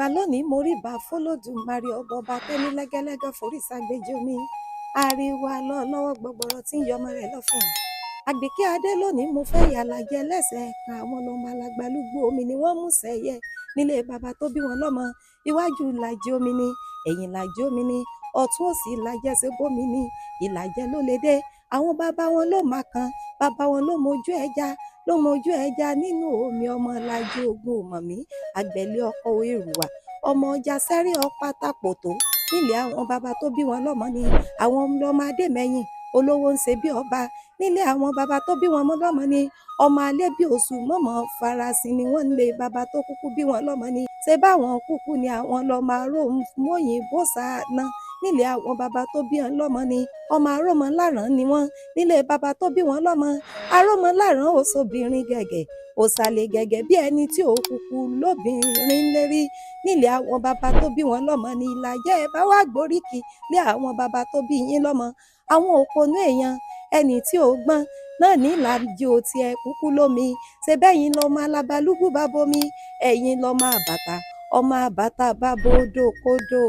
ìbà lónìí mo rí bá fọlọ́dúnmarè ọba tẹ́ni lẹ́gẹ́lẹ́gẹ́ forí ságbèjì omi ariwo alọ́ lọ́wọ́ gbọgbọrọ tí ń yọmọ rẹ̀ lọ́fọ̀n. Àgbèkí adé lónìí mo fẹ́ ìyàlàjẹ lẹ́sẹ̀ kan àwọn ọmọ alàgbàlúgbò omi ni wọ́n mú sẹ́yẹ nílé bàbá tó bí wọn lọ́mọ. Iwájú ìlàjì omi ni ẹ̀yìn ìlàjì omi ni ọ̀tún òsì ìlàjẹ ṣe bómi ni ìlàjẹ ló lè dé. Àwọn bàbá wọn ló máa kan bàbá wọn ló mojú ẹja nínú omi ọmọ ìlàjì ogun òmọ̀mí àgbẹ̀lẹ̀ ọkọ̀ èrùwà ọmọ ọjà sẹ́rí ọpátá pòtó nílé àwọn bàbá tó bí wọn lọ́mọ ni àwọn ọmọ adémẹ́yìn olówó ń ṣe bí ọba nílé àwọn bàbá tó bí wọn lọ́mọ ni ọmọ alẹ́ bí oṣù mọ́mọ́ farasin ni wọ́n lé bàbá tó kúkú bí wọn lọ́mọ ni ṣé báwọn kúkú ni àwọn lọ́mọ aróhùn mọ́yìnbó sáná nílé àwọn bàbá tó bí wọn lọ́mọ ni ọmọ arómọ láràn ni wọ́n nílé bàbá tó bí wọn lọ́mọ arómọ láràn òṣòbìnrin gẹ̀gẹ̀ òsàlẹ̀ gẹ̀gẹ̀ bí ẹni tí ò kúkú lóbìnrin lérí nílé àwọn bàbá tó bí wọn lọ́mọ ni Ìlàjẹ bá wà gbóríkì lé àwọn bàbá tó bí yín lọ́mọ àwọn òpònú èèyàn ẹni tí ò gbọ́n náà ní ìlàjì ò tiẹ̀ kúkú lómi ṣe bẹ́yìn lọ́mọ alábàlúgbù bá bomi ẹ̀yin lọ́mọ àbàtà ọmọ àbàtà bá bodò kodò.